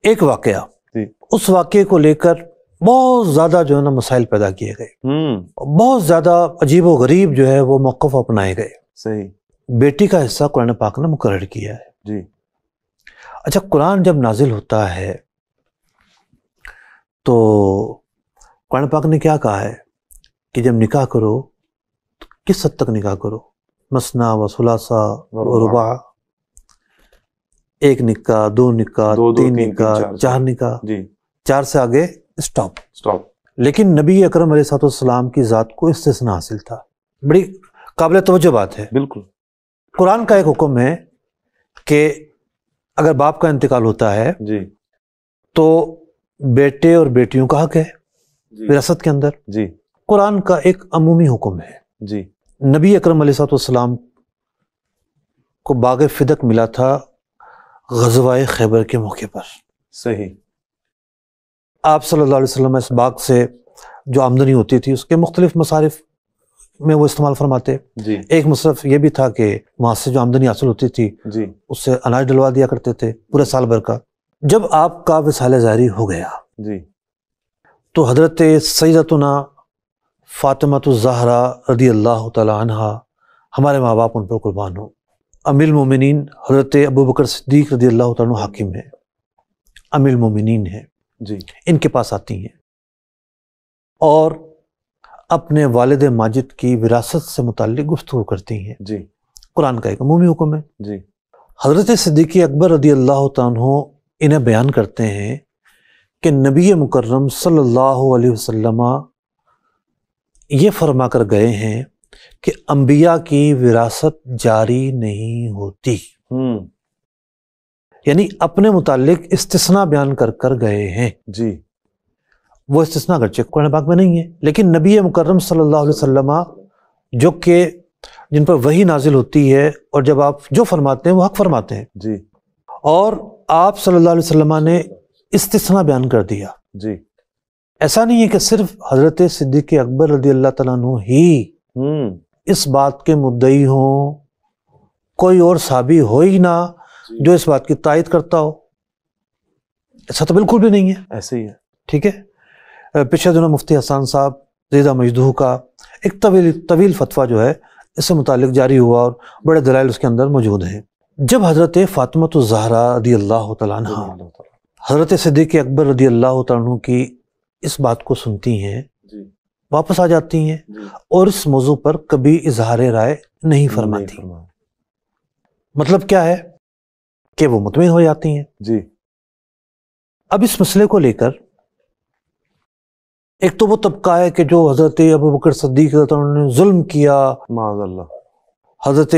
ایک واقعہ، جی اس واقعے کو لے کر بہت زیادہ جو ہے نا مسائل پیدا کیے گئے، بہت زیادہ عجیب و غریب جو ہے وہ موقف اپنائے گئے۔ صحیح۔ بیٹی کا حصہ قرآن پاک نے مقرر کیا ہے۔ جی اچھا، قرآن جب نازل ہوتا ہے تو قرآن پاک نے کیا کہا ہے کہ جب نکاح کرو تو کس حد تک نکاح کرو؟ مثنا و ثلاثہ و رباع، ایک نکاح، دو نکاح، تین نکاح، چار نکاح، جی چار سے آگے اسٹاپ۔ لیکن نبی اکرم علیہ الصلوۃ والسلام کی ذات کو استثناء حاصل تھا۔ بڑی قابل توجہ بات ہے۔ بالکل۔ قرآن کا ایک حکم ہے کہ اگر باپ کا انتقال ہوتا ہے جی تو بیٹے اور بیٹیوں کا حق ہے وراثت کے اندر۔ جی قرآن کا ایک عمومی حکم ہے۔ جی نبی اکرم علیہ الصلوۃ والسلام کو باغ فدق ملا تھا غزوہ خیبر کے موقع پر۔ صحیح۔ آپ صلی اللہ علیہ وسلم اس باغ سے جو آمدنی ہوتی تھی اس کے مختلف مصارف میں وہ استعمال فرماتے۔ جی ایک مصرف یہ بھی تھا کہ وہاں سے جو آمدنی حاصل ہوتی تھی جی اس سے اناج ڈلوا دیا کرتے تھے پورے سال بھر کا۔ جب آپ کا وصال ظاہری ہو گیا جی تو حضرت سیدتنا فاطمہ الزہرا رضی اللہ تعالی عنہا، ہمارے ماں باپ ان پر قربان ہو، امیر المومنین حضرت ابو بکر صدیق رضی اللہ تعالیٰ عنہ حاکم ہے، امیر المومنین ہے، جی ان کے پاس آتی ہیں اور اپنے والد ماجد کی وراثت سے متعلق گفتگو کرتی ہیں۔ جی قرآن کا ایک عمومی حکم ہے۔ جی حضرت صدیق اکبر رضی اللہ تعالیٰ عنہ انہیں بیان کرتے ہیں کہ نبی مکرم صلی اللہ علیہ وسلم یہ فرما کر گئے ہیں کہ انبیاء کی وراثت جاری نہیں ہوتی، یعنی اپنے متعلق استثناء بیان کر کر گئے ہیں۔ جی وہ استثناء اگرچہ قرآن پاک میں نہیں ہے، لیکن نبی مکرم صلی اللہ علیہ وسلم جو کہ جن پر وحی نازل ہوتی ہے اور جب آپ جو فرماتے ہیں وہ حق فرماتے ہیں، جی اور آپ صلی اللہ علیہ وسلم نے استثناء بیان کر دیا۔ جی ایسا نہیں ہے کہ صرف حضرت صدیق اکبر رضی اللہ تعالیٰ عنہ ہی اس بات کے مدعی ہوں، کوئی اور صحابی ہو ہی نہ جو اس بات کی تائید کرتا ہو، ایسا تو بالکل بھی نہیں ہے۔ ایسے ہی ہے۔ ٹھیک ہے، پچھلے دنوں مفتی حسان صاحب زیدہ مجدوح کا ایک طویل فتویٰ جو ہے اس سے متعلق جاری ہوا اور بڑے دلائل اس کے اندر موجود ہیں۔ جب حضرت فاطمہ الزہرا رضی اللہ تعالیٰ عنہ حضرت صدیق اکبر رضی اللہ تعالیٰ عنہ کی اس بات کو سنتی ہیں، جی واپس آ جاتی ہیں اور اس موضوع پر کبھی اظہار رائے نہیں فرماتی۔ مطلب کیا ہے کہ وہ مطمئن ہو جاتی ہیں۔ جی اب اس مسئلے کو لے کر ایک تو وہ طبقہ ہے کہ جو حضرت ابو بکر صدیق رضی اللہ عنہ نے ظلم کیا، معاذ اللہ، حضرت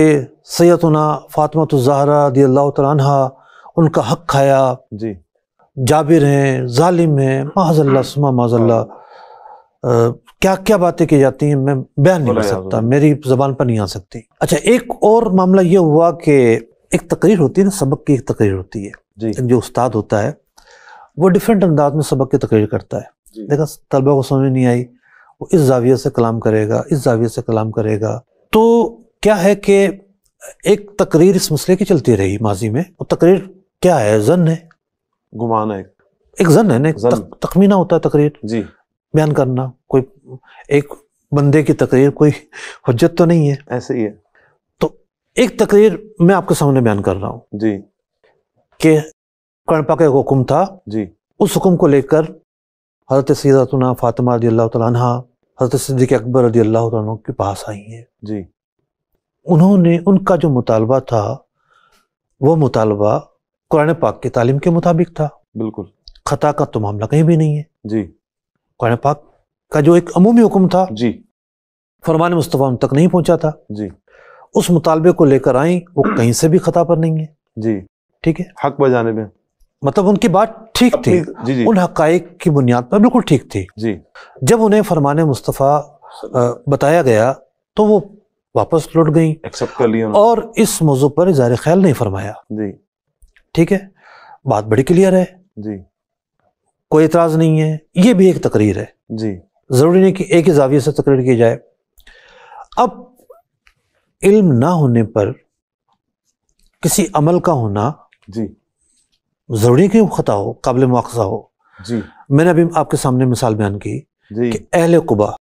سیدتنا فاطمہ الزہرا رضی اللہ تعالیٰ عنہ ان کا حق کھایا، جی جابر ہیں، ظالم ہیں، معاذ اللہ ثم معاذ اللہ، کیا کیا باتیں کی جاتی ہیں میں بیان نہیں کر سکتا، میری زبان پر نہیں آ سکتی۔ اچھا، ایک اور معاملہ یہ ہوا کہ ایک تقریر ہوتی ہے نا، سبق کی ایک تقریر ہوتی ہے، جی ایک جو استاد ہوتا ہے وہ ڈیفرنٹ انداز میں سبق کی تقریر کرتا ہے۔ دیکھا طلبہ کو سمجھ نہیں آئی، وہ اس زاویے سے کلام کرے گا، اس زاویے سے کلام کرے گا۔ تو کیا ہے کہ ایک تقریر اس مسئلے کی چلتی رہی ماضی میں۔ وہ تقریر کیا ہے؟ ظن ہے، گمان ہے، ایک ظن ہے نا، ایک تخمینہ ہوتا ہے تقریر جی بیان کرنا۔ کوئی ایک بندے کی تقریر کوئی حجت تو نہیں ہے، ایسے ہی ہے۔ تو ایک تقریر میں آپ کے سامنے بیان کر رہا ہوں جی کہ قرآن پاک کا ایک حکم تھا، جی اس حکم کو لے کر حضرت سیدتنا فاطمہ رضی اللہ تعالیٰ عنہ حضرت صدیق اکبر رضی اللہ تعالیٰ عنہ کے پاس آئی ہیں۔ جی انہوں نے ان کا جو مطالبہ تھا وہ مطالبہ قرآن پاک کی تعلیم کے مطابق تھا، بالکل خطا کا تو معاملہ کہیں بھی نہیں ہے۔ جی قرآن پاک کا جو ایک عمومی حکم تھا جی فرمان مصطفیٰ ان تک نہیں پہنچا تھا، جی اس مطالبے کو لے کر آئیں، وہ کہیں سے بھی خطا پر نہیں ہے۔ جی ٹھیک ہے، حق بجانب ہے، مطلب ان کی بات ٹھیک تھی، جی جی ان حقائق کی بنیاد پر بالکل ٹھیک تھی۔ جی جب انہیں فرمان مصطفیٰ بتایا گیا تو وہ واپس لوٹ گئیں ایکسپٹ کر لیا انہوں اور اس موضوع پر اظہار خیال نہیں فرمایا۔ نے۔ جی ٹھیک ہے، بات بڑی کلیئر ہے، جی کوئی اعتراض نہیں ہے، یہ بھی ایک تقریر ہے، جی ضروری نہیں کہ ایک ہی زاویے سے تقریر کی جائے۔ اب علم نہ ہونے پر کسی عمل کا ہونا جی ضروری ہے کہ وہ خطا ہو، قابل مواخذہ ہو. جی میں نے ابھی آپ کے سامنے مثال بیان کی جی کہ اہل قبا